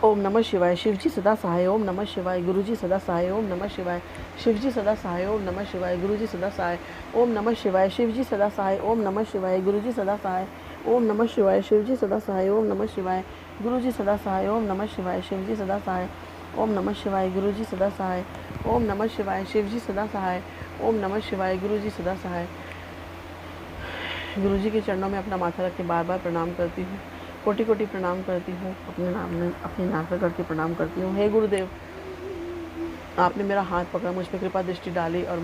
ओम नमः शिवाय। शिवजी सदा सहाय। ओम नमः शिवाय। गुरुजी सदा सहाय। ओम नमः शिवाय। शिवजी सदा सहाय। ओम नमः शिवाय। गुरुजी सदा सहाय। ओम नमः शिवाय। शिवजी सदा सहाय। ओम नमः शिवाय। गुरुजी सदा सहाय। ओम नमः शिवाय। शिवजी सदा सहाय। ओम नमः शिवाय। गुरुजी सदा सहाय। ओम नमः शिवाय। शिवजी सदा सहाय। ओम नमः शिवाय। गुरुजी सदा सहाय। ओम नमः शिवाय। शिवजी सदा सहाय। ओम नमः शिवाय। गुरुजी सदा सहाय। गुरुजी के चरणों में अपना माथा रख के बार बार प्रणाम करती हूँ। कोटि कोटि प्रणाम करती हूँ। अपने नाक पर करके प्रणाम करती हूँ। हे गुरुदेव, आपने मेरा हाथ पकड़ा, मुझ पर कृपा दृष्टि डाली और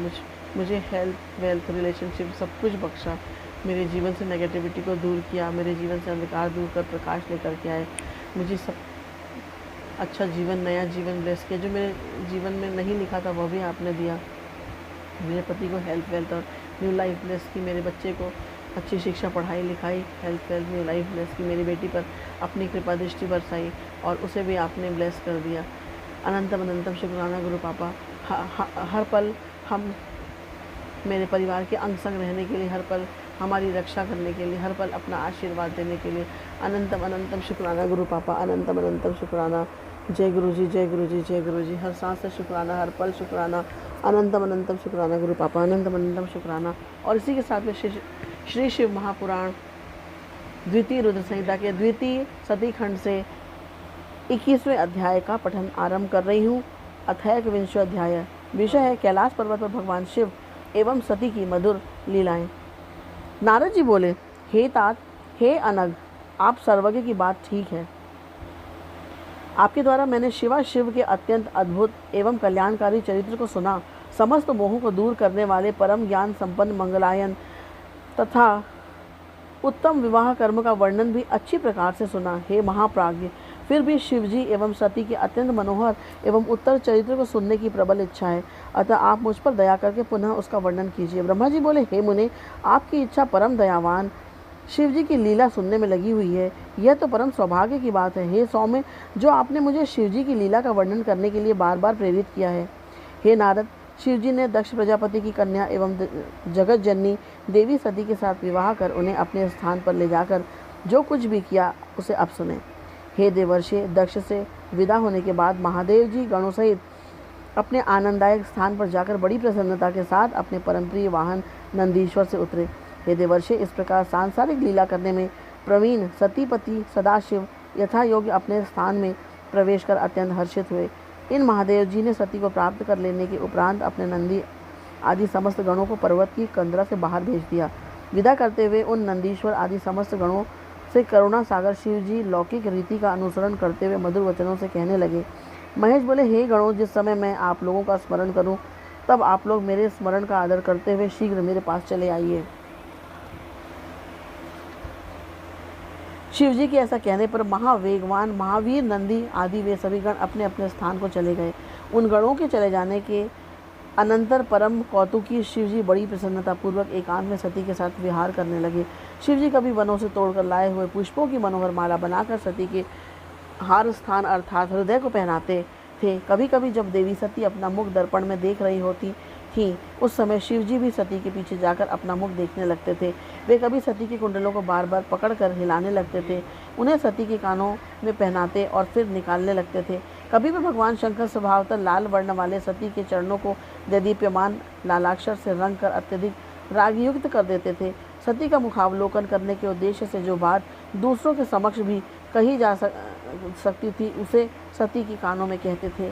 मुझे हेल्थ, वेल्थ, रिलेशनशिप सब कुछ बख्शा। मेरे जीवन से नेगेटिविटी को दूर किया, मेरे जीवन से अंधकार दूर कर प्रकाश लेकर के आए। मुझे सब अच्छा जीवन, नया जीवन ब्लेस किया। जो मेरे जीवन में नहीं लिखा था वह भी आपने दिया। मेरे पति को हेल्थ, वेल्थ और न्यू लाइफ ब्लेस की। मेरे बच्चे को अच्छी शिक्षा, पढ़ाई लिखाई, health, wealth, new life bless की। मेरी बेटी पर अपनी कृपा दृष्टि बरसाई और उसे भी आपने ब्लेस कर दिया। अनंतम अनंतम शुक्राना गुरु पापा। हर पल हम मेरे परिवार के अंग संग रहने के लिए, हर पल हमारी रक्षा करने के लिए, हर पल अपना आशीर्वाद देने के लिए अनंतम अनंतम शुक्राना गुरु पापा। अनंतम अनंतम शुक्राना। जय गुरु जी, जय गुरु जी, जय गुरु जी। हर सांस से शुक्राना, हर पल शुक्राना। अनंतम अनंतम शुक्राना गुरु पापा। अनंतम अनंतम शुक्राना। और इसी के साथ में श्री शिव महापुराण द्वितीय रुद्र संहिता के द्वितीय सती खंड से 21वें अध्याय का पठन आरंभ कर रही हूँ। अथैक विंशो अध्याय। विषय है कैलाश पर्वत पर भगवान शिव एवं सती की मधुर लीलाएं। नारद जी बोले, हे तात, हे अनग, आप सर्वज्ञ की बात ठीक है। आपके द्वारा मैंने शिव के अत्यंत अद्भुत एवं कल्याणकारी चरित्र को सुना। समस्त मोहों को दूर करने वाले परम ज्ञान संपन्न मंगलायन तथा उत्तम विवाह कर्म का वर्णन भी अच्छी प्रकार से सुना। हे महाप्राज्ञ, फिर भी शिवजी एवं सती के अत्यंत मनोहर एवं उत्तर चरित्र को सुनने की प्रबल इच्छा है, अतः आप मुझ पर दया करके पुनः उसका वर्णन कीजिए। ब्रह्मा जी बोले, हे मुने, आपकी इच्छा परम दयावान शिवजी की लीला सुनने में लगी हुई है, यह तो परम सौभाग्य की बात है। हे सौम्य, जो आपने मुझे शिवजी की लीला का वर्णन करने के लिए बार बार प्रेरित किया है। हे नारद, शिवजी ने दक्ष प्रजापति की कन्या एवं जगत जननी देवी सती के साथ विवाह कर उन्हें अपने स्थान पर ले जाकर जो कुछ भी किया उसे अब सुने। हे देवर्षि, दक्ष से विदा होने के बाद महादेव जी गणों सहित अपने आनंददायक स्थान पर जाकर बड़ी प्रसन्नता के साथ अपने परमप्रिय वाहन नंदीश्वर से उतरे। हे देवर्षि, इस प्रकार सांसारिक लीला करने में प्रवीण सतीपति सदाशिव यथा योग्य अपने स्थान में प्रवेश कर अत्यंत हर्षित हुए। इन महादेव जी ने सती को प्राप्त कर लेने के उपरांत अपने नंदी आदि समस्त गणों को पर्वत की कंदरा से बाहर भेज दिया। विदा करते हुए उन नंदीश्वर आदि समस्त गणों से करुणा सागर शिव जी लौकिक रीति का अनुसरण करते हुए मधुर वचनों से कहने लगे। महेश बोले, हे गणों, जिस समय मैं आप लोगों का स्मरण करूं, तब आप लोग मेरे स्मरण का आदर करते हुए शीघ्र मेरे पास चले आइए। शिवजी के ऐसा कहने पर महावेगवान महावीर नंदी आदि वे सभी गण अपने अपने स्थान को चले गए। उन गणों के चले जाने के अनंतर परम कौतुकी शिवजी बड़ी प्रसन्नता पूर्वक एकांत में सती के साथ विहार करने लगे। शिवजी कभी वनों से तोड़कर लाए हुए पुष्पों की मनोहर माला बनाकर सती के हार स्थान अर्थात हृदय को पहनाते थे। कभी कभी जब देवी सती अपना मुख दर्पण में देख रही होती थी, उस समय शिवजी भी सती के पीछे जाकर अपना मुख देखने लगते थे। वे कभी सती के कुंडलों को बार बार पकड़कर हिलाने लगते थे, उन्हें सती के कानों में पहनाते और फिर निकालने लगते थे। कभी भी भगवान शंकर स्वभावतः लाल वर्ण वाले सती के चरणों को दीप्यमान लालाक्षर से रंग कर अत्यधिक रागयुक्त कर देते थे। सती का मुखावलोकन करने के उद्देश्य से जो बात दूसरों के समक्ष भी कही जा सकती थी, उसे सती के कानों में कहते थे।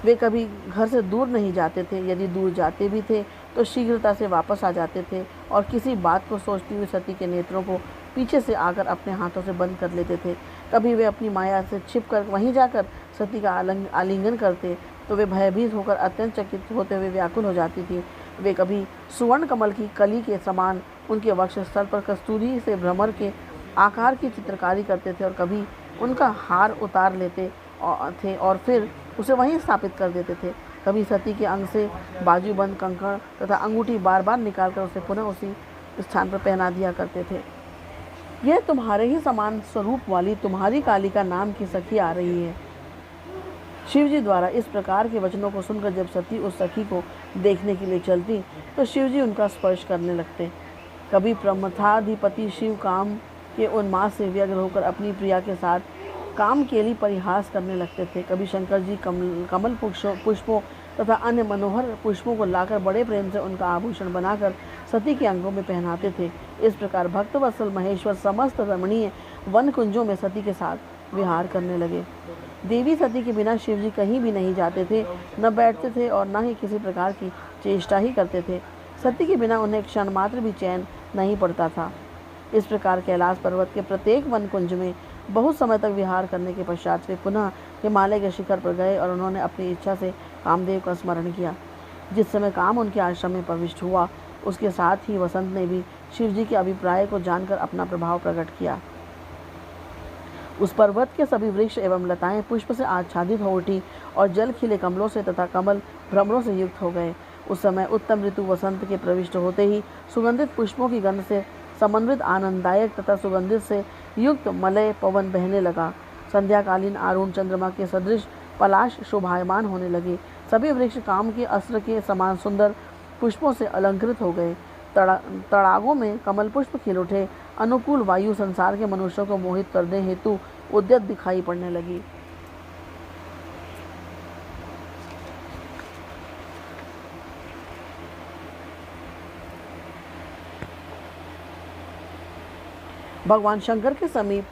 वे कभी घर से दूर नहीं जाते थे, यदि दूर जाते भी थे तो शीघ्रता से वापस आ जाते थे और किसी बात को सोचती हुई सती के नेत्रों को पीछे से आकर अपने हाथों से बंद कर लेते थे। कभी वे अपनी माया से छिपकर वहीं जाकर सती का आलिंगन करते तो वे भयभीत होकर अत्यंत चकित होते हुए व्याकुल हो जाती थी। वे कभी सुवर्ण कमल की कली के समान उनके वक्षस्थल पर कस्तूरी से भ्रमर के आकार की चित्रकारी करते थे और कभी उनका हार उतार लेते थे और फिर उसे वहीं स्थापित कर देते थे। कभी सती के अंग से बाजूबंद कंकड़ तथा अंगूठी बार बार निकालकर उसे पुनः उसी स्थान पर पहना दिया करते थे। यह तुम्हारे ही समान स्वरूप वाली तुम्हारी कालिका नाम की सखी आ रही है। शिवजी द्वारा इस प्रकार के वचनों को सुनकर जब सती उस सखी को देखने के लिए चलती तो शिवजी उनका स्पर्श करने लगते। कभी प्रमथाधिपति शिव काम के उन्माद से व्यग्र होकर अपनी प्रिया के साथ काम केली परिहास करने लगते थे। कभी शंकर जी कमल पुष्पों तथा अन्य मनोहर पुष्पों को लाकर बड़े प्रेम से उनका आभूषण बनाकर सती के अंगों में पहनाते थे। इस प्रकार भक्तवत्सल महेश्वर समस्त रमणीय वन कुंजों में सती के साथ विहार करने लगे। देवी सती के बिना शिवजी कहीं भी नहीं जाते थे, न बैठते थे और न ही किसी प्रकार की चेष्टा ही करते थे। सती के बिना उन्हें क्षण मात्र भी चैन नहीं पड़ता था। इस प्रकार कैलाश पर्वत के प्रत्येक वन कुंज में बहुत समय तक विहार करने के पश्चात वे पुनः हिमालय के शिखर पर गए और उन्होंने अपनी इच्छा से कामदेव का स्मरण किया। जिस समय काम उनके आश्रम में प्रविष्ट हुआ, उसके साथ ही वसंत ने भी शिवजी के अभिप्राय को जानकर अपना प्रभाव प्रकट किया। उस पर्वत के सभी वृक्ष एवं लताएं पुष्प से आच्छादित हो उठी और जल खिले कमलों से तथा कमल भ्रमरों से युक्त हो गए। उस समय उत्तम ऋतु वसंत के प्रविष्ट होते ही सुगंधित पुष्पों की गंध से समन्वित आनंददायक तथा सुगंधित से युक्त मलय पवन बहने लगा। संध्याकालीन आरुण चंद्रमा के सदृश पलाश शोभायमान होने लगे। सभी वृक्ष काम के अस्त्र के समान सुंदर पुष्पों से अलंकृत हो गए। तड़ागों में कमल पुष्प खिल उठे। अनुकूल वायु संसार के मनुष्यों को मोहित करने हेतु उद्यत दिखाई पड़ने लगी। भगवान शंकर के समीप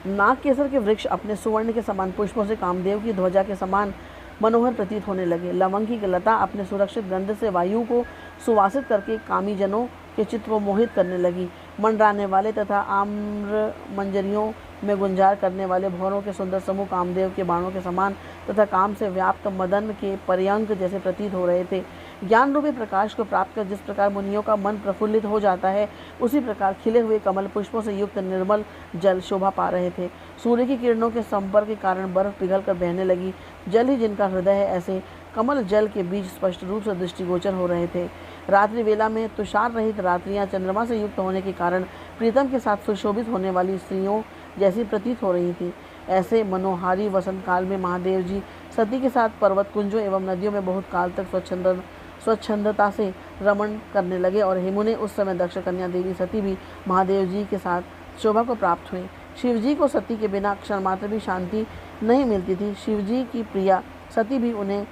नागकेसर के वृक्ष अपने सुवर्ण के समान पुष्पों से कामदेव की ध्वजा के समान मनोहर प्रतीत होने लगे। लवंग की लता अपने सुरक्षित गंध से वायु को सुवासित करके कामीजनों के चित्त को मोहित करने लगी। मंडराने वाले तथा आम्र मंजरियों में गुंजार करने वाले भौरों के सुंदर समूह कामदेव के बाणों के समान तथा काम से व्याप्त मदन के पर्यंक जैसे प्रतीत हो रहे थे। ज्ञान रूपी प्रकाश को प्राप्त कर जिस प्रकार मुनियों का मन प्रफुल्लित हो जाता है, उसी प्रकार खिले हुए कमल पुष्पों से युक्त निर्मल जल शोभा पा रहे थे। सूर्य की किरणों के संपर्क के कारण बर्फ पिघल कर बहने लगी। जल ही जिनका हृदय है, ऐसे कमल जल के बीच स्पष्ट रूप से दृष्टिगोचर हो रहे थे। रात्रि वेला में तुषार रहित रात्रियां चंद्रमा से युक्त होने के कारण प्रीतम के साथ सुशोभित होने वाली स्त्रियों जैसी प्रतीत हो रही थी। ऐसे मनोहारी वसंत काल में महादेव जी सती के साथ पर्वत कुंजों एवं नदियों में बहुत काल तक स्वच्छंदता से रमण करने लगे और हेमुने उस समय दक्ष कन्या देवी सती भी महादेव जी के साथ शोभा को प्राप्त हुई। शिवजी को सती के बिना क्षण मात्र भी शांति नहीं मिलती थी। शिवजी की प्रिया सती भी उन्हें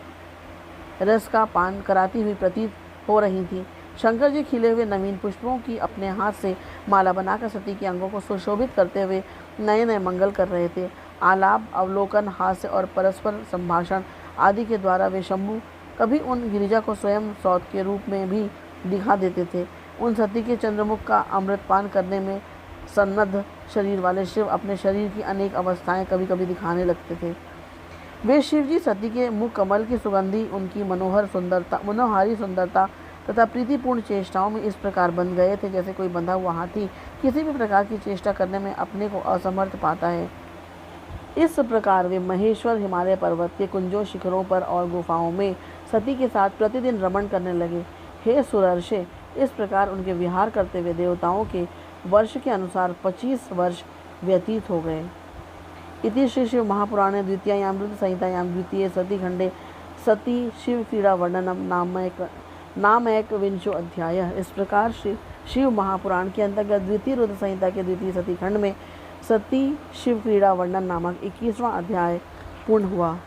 रस का पान कराती हुई प्रतीत हो रही थी। शंकर जी खिले हुए नवीन पुष्पों की अपने हाथ से माला बनाकर सती के अंगों को सुशोभित करते हुए नए नए मंगल कर रहे थे। आलाप, अवलोकन, हास्य और परस्पर संभाषण आदि के द्वारा वे शंभु कभी उन गिरिजा को स्वयं सौत के रूप में भी दिखा देते थे। उन सती के चंद्रमुख का अमृतपान करने में सन्नद्ध शरीर वाले शिव अपने शरीर की अनेक अवस्थाएं कभी कभी दिखाने लगते थे। वे शिव जी सती के मुख कमल की सुगंधी, उनकी मनोहारी सुंदरता तथा प्रीतिपूर्ण चेष्टाओं में इस प्रकार बन गए थे जैसे कोई बंधा हुआ हाथी किसी भी प्रकार की चेष्टा करने में अपने को असमर्थ पाता है। इस प्रकार वे महेश्वर हिमालय पर्वत के कुंजों, शिखरों पर और गुफाओं में सती के साथ प्रतिदिन रमण करने लगे। हे सुरर्षे, इस प्रकार उनके विहार करते हुए देवताओं के वर्ष के अनुसार 25 वर्ष व्यतीत हो गए। इति श्री शिव महापुराणे द्वितीयायामृत संहितायां द्वितीय सती खंडे सती शिव क्रीड़ा वर्णनम नामैक विंशो अध्याय। इस प्रकार शिव महापुराण के अंतर्गत द्वितीय रुद्र संहिता के द्वितीय सती खंड में सती शिव क्रीड़ा वर्णन नामक 21वां अध्याय पूर्ण हुआ।